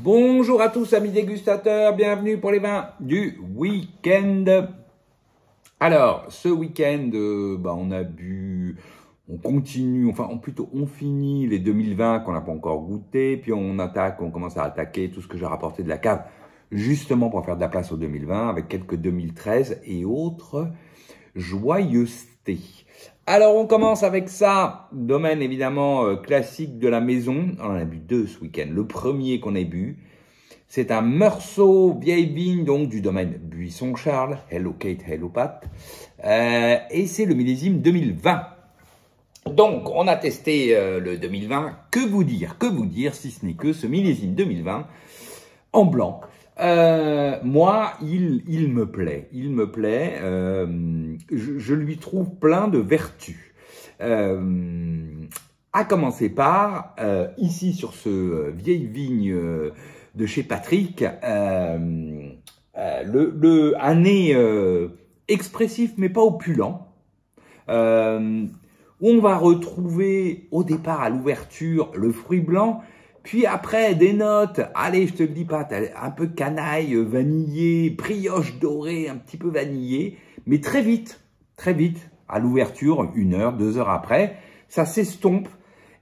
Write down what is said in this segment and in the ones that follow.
Bonjour à tous amis dégustateurs, bienvenue pour les vins du week-end. Alors, ce week-end, on continue, on finit les 2020 qu'on n'a pas encore goûté, puis on commence à attaquer tout ce que j'ai rapporté de la cave, justement pour faire de la place aux 2020, avec quelques 2013 et autres joyeusetés. Alors, on commence avec ça, domaine évidemment classique de la maison. On en a bu deux ce week-end. Le premier qu'on a bu, c'est un Meursault vieille vigne, donc du domaine Buisson-Charles. Hello Kate, hello Pat. Et c'est le millésime 2020. Donc, on a testé le 2020. Que vous dire si ce n'est que ce millésime 2020 en blanc. Moi, il me plaît. Je lui trouve plein de vertus. À commencer par, ici sur ce vieille vigne de chez Patrick, un nez expressif mais pas opulent, où on va retrouver au départ à l'ouverture le fruit blanc, puis après des notes, allez je te le dis pas, un peu canaille, vanillé, brioche dorée, un petit peu vanillé, mais très vite, à l'ouverture, 1 heure, 2 heures après, ça s'estompe.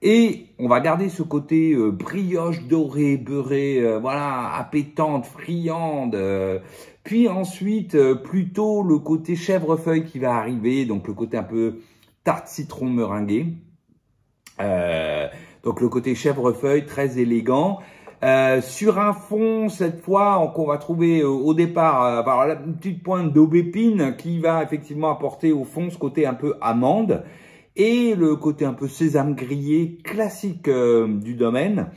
Et on va garder ce côté brioche dorée, beurrée, voilà, appétante, friande. Puis ensuite, plutôt le côté chèvrefeuille qui va arriver, donc le côté un peu tarte citron meringuée. Donc le côté chèvrefeuille, très élégant. Sur un fond, cette fois, qu'on va trouver au départ une petite pointe d'aubépine qui va effectivement apporter au fond ce côté un peu amande. Et le côté un peu sésame grillé classique du domaine,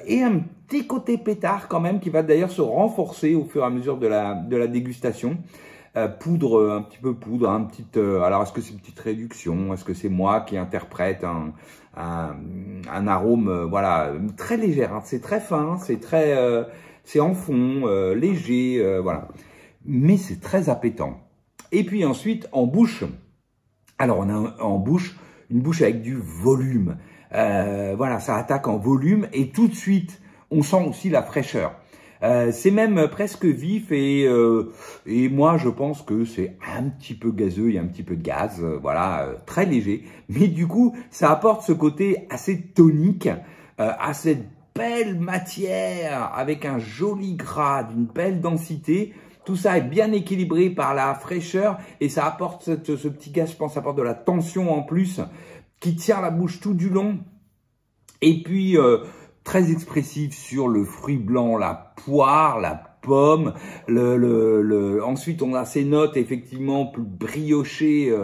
et un petit côté pétard quand même qui va d'ailleurs se renforcer au fur et à mesure de la dégustation. Poudre, un petit peu poudre, alors est-ce que c'est une petite réduction, est-ce que c'est moi qui interprète un arôme, voilà, très léger, hein, c'est très fin, c'est en fond, léger, voilà, mais c'est très appétant. Et puis ensuite en bouche. Alors, on a en bouche, une bouche avec du volume. Voilà, ça attaque en volume et tout de suite, on sent aussi la fraîcheur. C'est même presque vif et moi, je pense que c'est un petit peu gazeux, il y a un petit peu de gaz, voilà, très léger. Mais du coup, ça apporte ce côté assez tonique à cette belle matière avec un joli gras, d'une belle densité. Tout ça est bien équilibré par la fraîcheur et ça apporte ce petit gaz, je pense, ça apporte de la tension en plus qui tient la bouche tout du long. Et puis, très expressif sur le fruit blanc, la poire, la pomme. Ensuite, on a ces notes effectivement plus briochées,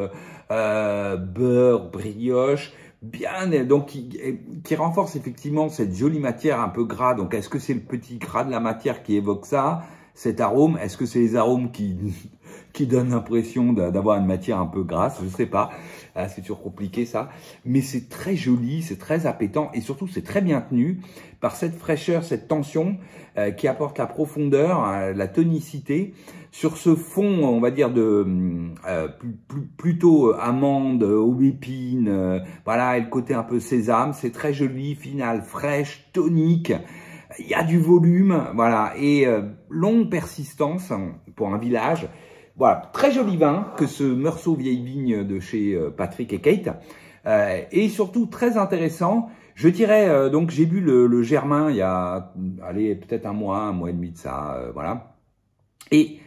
beurre, brioche. Bien, donc qui renforce effectivement cette jolie matière un peu gras. Donc, est-ce que c'est le petit gras de la matière qui évoque ça? Cet arôme, est-ce que c'est les arômes qui donnent l'impression d'avoir une matière un peu grasse? Je ne sais pas, c'est toujours compliqué ça. Mais c'est très joli, c'est très appétant et surtout c'est très bien tenu par cette fraîcheur, cette tension qui apporte la profondeur, la tonicité. Sur ce fond, on va dire plutôt amande, aubépine, voilà, et le côté un peu sésame, c'est très joli, final, fraîche, tonique. Il y a du volume, voilà, et longue persistance pour un village. Voilà, très joli vin que ce Meursault vieille vigne de chez Patrick et Kate. Et surtout très intéressant. Je dirais, donc j'ai bu le Germain il y a, allez, peut-être un mois et demi de ça, voilà. Et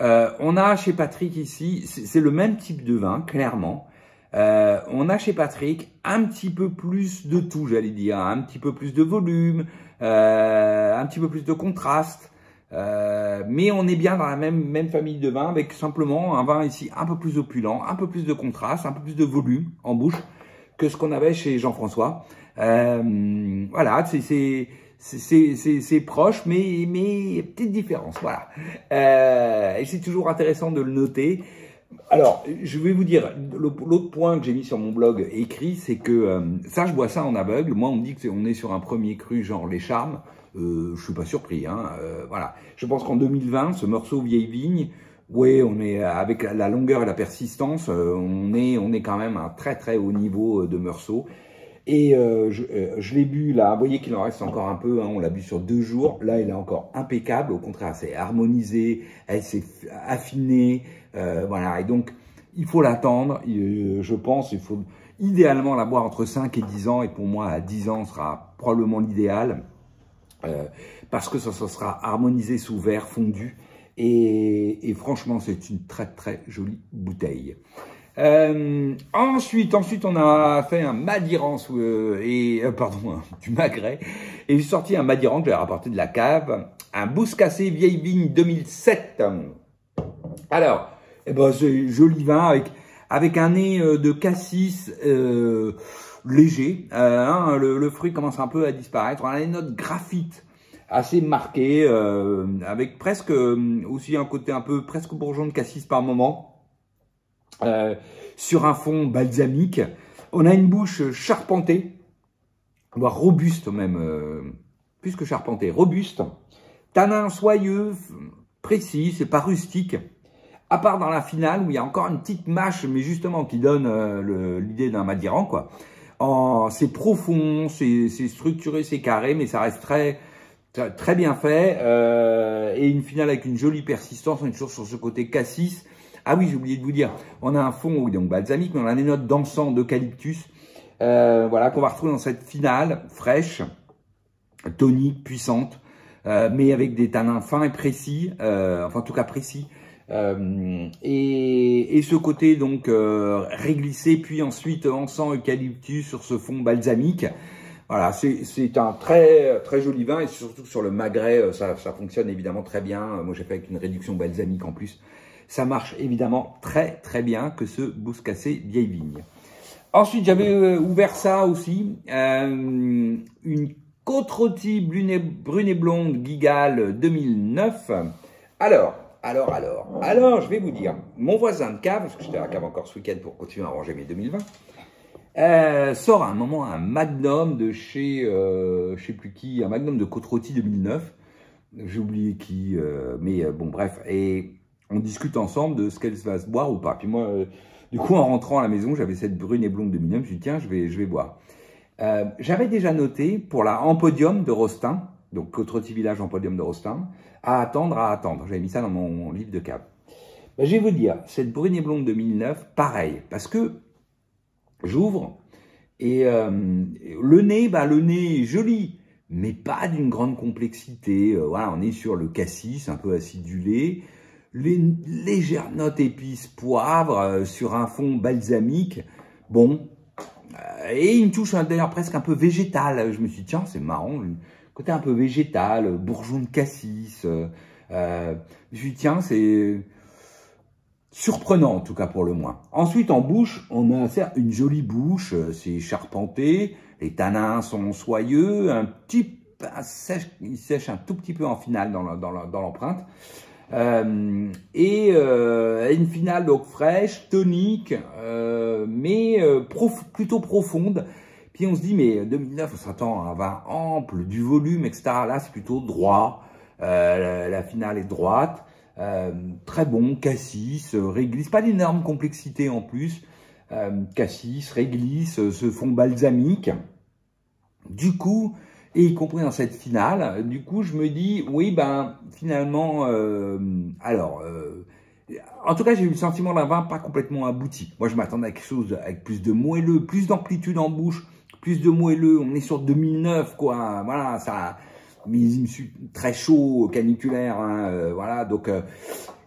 on a chez Patrick ici, c'est le même type de vin, clairement. On a chez Patrick un petit peu plus de tout, j'allais dire, un petit peu plus de volume, un petit peu plus de contraste, mais on est bien dans la même famille de vins avec simplement un vin ici un peu plus opulent, un peu plus de contraste, un peu plus de volume en bouche que ce qu'on avait chez Jean-François. Voilà, c'est proche, mais petite différence, voilà. Et c'est toujours intéressant de le noter. Alors, je vais vous dire, l'autre point que j'ai mis sur mon blog écrit, c'est que ça, je bois ça en aveugle. Moi, on me dit qu'on est sur un premier cru, genre les Charmes. Je suis pas surpris, hein. Voilà. Je pense qu'en 2020, ce Meursault vieille vigne, ouais, on est avec la longueur et la persistance, on est quand même à un très très haut niveau de Meursault. Et je l'ai bu là, vous voyez qu'il en reste encore un peu, hein, on l'a bu sur 2 jours. Là, il est encore impeccable, au contraire, c'est harmonisé, elle s'est affinée, voilà. Et donc, il faut l'attendre, je pense, il faut idéalement la boire entre 5 et 10 ans. Et pour moi, à 10 ans, sera probablement l'idéal, parce que ça sera harmonisé sous verre fondu. Et franchement, c'est une très très jolie bouteille. Ensuite, on a fait un Madiran du Magret, et j'ai sorti un Madiran que j'avais rapporté de la cave, un Bouscassé vieille vigne 2007. Alors, eh ben, c'est joli vin avec un nez de cassis léger. Hein, le fruit commence un peu à disparaître. On a une note graphite assez marquée, avec presque aussi un côté un peu presque bourgeon de cassis par moment. Sur un fond balsamique. On a une bouche charpentée, voire robuste même, plus que charpentée, robuste. Tanin soyeux, précis, c'est pas rustique. À part dans la finale où il y a encore une petite mâche, mais justement qui donne l'idée d'un Madiran, quoi. C'est profond, c'est structuré, c'est carré, mais ça reste très bien fait. Et une finale avec une jolie persistance, on est toujours sur ce côté cassis. Ah oui, j'ai oublié de vous dire, on a un fond, oui, donc balsamique, mais on a des notes d'encens, d'eucalyptus, voilà, qu'on va retrouver dans cette finale, fraîche, tonique, puissante, mais avec des tanins fins et précis, enfin en tout cas précis, et ce côté donc réglissé, puis ensuite encens, eucalyptus sur ce fond balsamique. Voilà, c'est un très très joli vin, et surtout sur le Magret, ça fonctionne évidemment très bien. Moi j'ai fait avec une réduction balsamique en plus. Ça marche évidemment très très bien que ce Bouscassé vieille vigne. Ensuite, j'avais ouvert ça aussi, une Côte-Rôtie brune et blonde Guigal 2009. Alors, je vais vous dire, mon voisin de cave, parce que j'étais à la cave encore ce week-end pour continuer à ranger mes 2020, sort à un moment un Magnum de chez, je sais plus qui, un Magnum de Côte-Rôtie 2009. J'ai oublié qui, mais bon bref, et on discute ensemble de ce qu'elle va se boire ou pas. Puis moi, du coup, en rentrant à la maison, j'avais cette brune et blonde de Minium. Je me suis dit, tiens, je vais boire. J'avais déjà noté pour la Empodium de Rostin, donc Côte-Rôtie Village Empodium de Rostin, à attendre. J'avais mis ça dans mon livre de cave. Ben, je vais vous dire, cette brune et blonde 2009, pareil, parce que j'ouvre et le nez est joli, mais pas d'une grande complexité. Voilà, on est sur le cassis, un peu acidulé. Les légères notes épices, poivre, sur un fond balsamique, bon, et une touche d'ailleurs presque un peu végétale. Je me suis dit, tiens, c'est marrant, côté un peu végétal, bourgeon de cassis. Je me suis dit, tiens, c'est surprenant en tout cas pour le moins. Ensuite, en bouche, on a une jolie bouche, c'est charpenté, les tanins sont soyeux, il sèche un tout petit peu en finale dans l'empreinte. Et une finale donc fraîche, tonique, mais plutôt profonde. Puis on se dit, mais 2009, on s'attend à un vin ample, du volume, etc. Là, c'est plutôt droit. La finale est droite. Très bon, cassis, réglisse. Pas d'énorme complexité en plus. Cassis, réglisse, ce fond balsamique. Du coup, et y compris dans cette finale, du coup, je me dis, oui, ben, finalement, en tout cas, j'ai eu le sentiment d'un vin pas complètement abouti. Moi, je m'attendais à quelque chose avec plus de moelleux, plus d'amplitude en bouche, plus de moelleux. On est sur 2009, quoi. Voilà, ça, millésime très chaud, caniculaire, hein, voilà. Donc,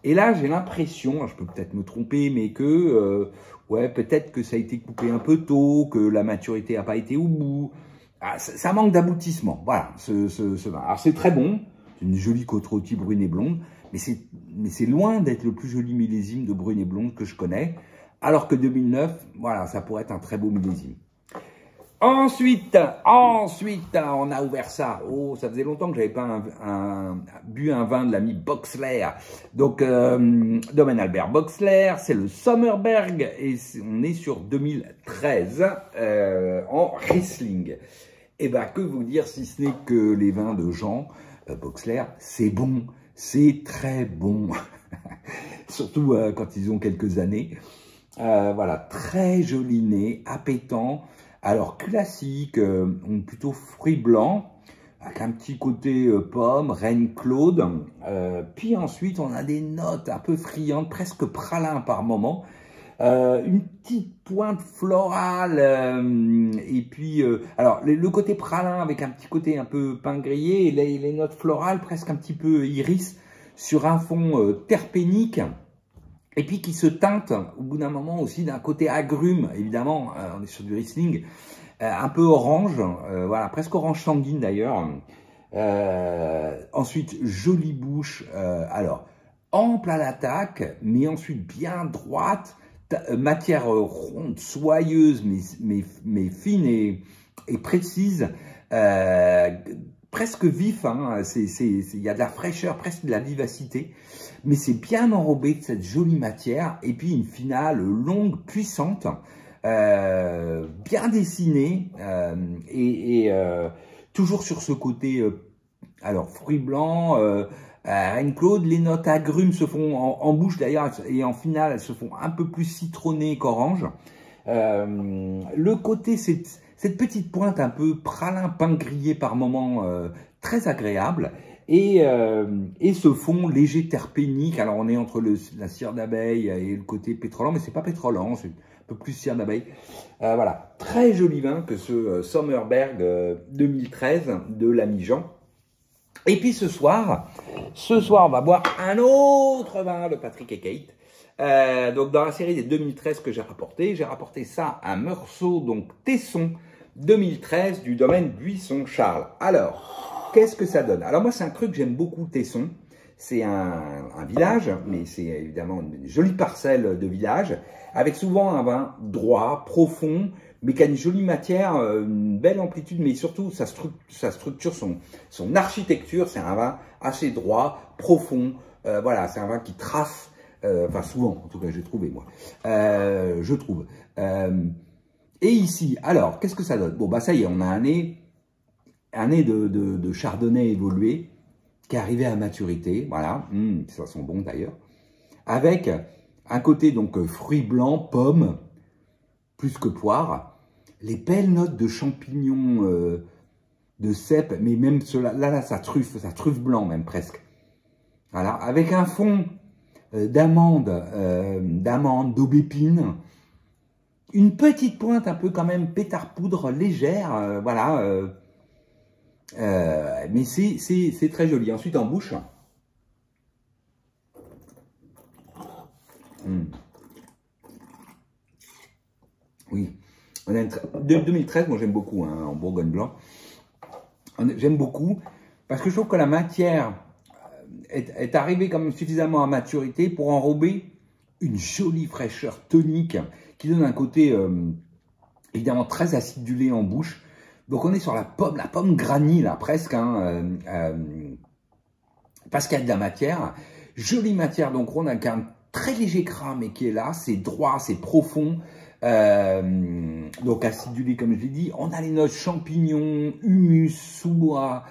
et là, j'ai l'impression, je peux peut-être me tromper, mais que, ouais, peut-être que ça a été coupé un peu tôt, que la maturité n'a pas été au bout. Ah, ça manque d'aboutissement, voilà, ce vin. Alors c'est très bon, c'est une jolie Côte-Rôtie brune et blonde, mais c'est loin d'être le plus joli millésime de brune et blonde que je connais, alors que 2009, voilà, ça pourrait être un très beau millésime. Ensuite, on a ouvert ça. Oh, ça faisait longtemps que j'avais pas bu un vin de l'ami Boxler. Donc, Domaine Albert Boxler, c'est le Sommerberg et on est sur 2013 en Riesling. Et ben, que vous dire si ce n'est que les vins de Jean Boxler, c'est bon, c'est très bon. Surtout quand ils ont quelques années. Voilà, très joli nez, appétant. Alors, classique, plutôt fruits blancs, avec un petit côté pomme, reine Claude. Puis ensuite, on a des notes un peu friandes, presque pralin par moment. Une petite pointe florale, et puis, alors, le côté pralin avec un petit côté un peu pain grillé, et les notes florales, presque un petit peu iris, sur un fond terpénique. Et puis qui se teinte au bout d'un moment aussi d'un côté agrume, évidemment, on est sur du Riesling, un peu orange, voilà, presque orange sanguine d'ailleurs. Ensuite, jolie bouche, alors ample à l'attaque, mais ensuite bien droite, matière ronde, soyeuse, mais fine et précise, presque vif, hein, il y a de la fraîcheur, presque de la vivacité, mais c'est bien enrobé de cette jolie matière, et puis une finale longue, puissante, bien dessinée, toujours sur ce côté, alors fruits blancs, Reine Claude, les notes agrumes se font en bouche d'ailleurs, et en finale, elles se font un peu plus citronnées qu'orange. Le côté, cette petite pointe un peu pralin, pain grillé par moment, très agréable. Et ce fond léger terpénique, alors on est entre la cire d'abeille et le côté pétrolant, mais c'est pas pétrolant, c'est un peu plus cire d'abeille. Voilà, très joli vin que ce Sommerberg 2013 de l'ami Jean. Et puis ce soir, on va boire un autre vin de Patrick et Kate. Donc dans la série des 2013 que j'ai rapporté ça, un Meursault, donc Tesson 2013 du domaine Buisson Charles. Alors, qu'est-ce que ça donne? Alors moi, c'est un cru que j'aime beaucoup, Tesson. C'est un village, mais c'est évidemment une jolie parcelle de village, avec souvent un vin droit, profond, mais qui a une jolie matière, une belle amplitude, mais surtout sa structure, son architecture, c'est un vin assez droit, profond, voilà, c'est un vin qui trace, enfin souvent, en tout cas j'ai trouvé moi, je trouve. Et ici, alors, qu'est-ce que ça donne? Bon, bah ça y est, on a un nez de chardonnay évolué, qui est arrivé à maturité, voilà, ça sent bon d'ailleurs, avec un côté donc fruits blancs, pommes, plus que poire, les belles notes de champignons, de cèpe, mais même cela, là, ça truffe blanc même presque. Voilà, avec un fond d'amandes, d'aubépine, une petite pointe un peu quand même pétard poudre légère, voilà, mais c'est très joli. Ensuite en bouche, oui. 2013, moi j'aime beaucoup, hein, en Bourgogne blanc. J'aime beaucoup parce que je trouve que la matière est arrivée quand même suffisamment à maturité pour enrober une jolie fraîcheur tonique qui donne un côté évidemment très acidulé en bouche. Donc on est sur la pomme granit là presque, hein, parce qu'il y a de la matière, jolie matière donc ronde avec un très léger gras mais qui est là, c'est droit, c'est profond. Donc acidulé comme je l'ai dit, on a les notes champignons, humus, sous-bois,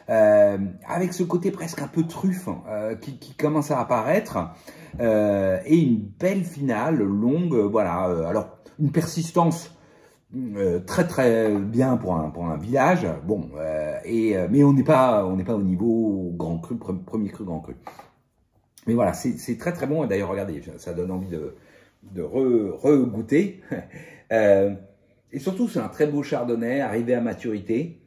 avec ce côté presque un peu truffe qui commence à apparaître, et une belle finale longue, voilà, alors une persistance très très bien pour un village, bon, mais on n'est pas au niveau grand cru, premier cru grand cru. Mais voilà, c'est très très bon, et d'ailleurs regardez, ça donne envie de re-goûter. Et surtout, c'est un très beau chardonnay arrivé à maturité,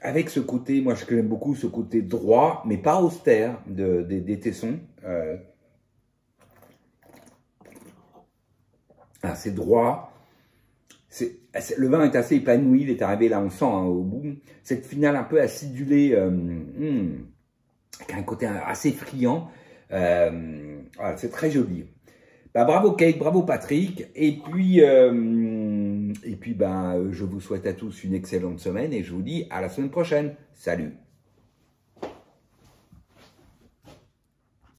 avec ce côté, moi ce que j'aime beaucoup, ce côté droit, mais pas austère des Tessons. C'est droit, le vin est assez épanoui, il est arrivé là, on sent hein, au bout, cette finale un peu acidulée, avec un côté assez friand, voilà, c'est très joli. Bah, bravo Kate, bravo Patrick, et puis ben, je vous souhaite à tous une excellente semaine et je vous dis à la semaine prochaine. Salut!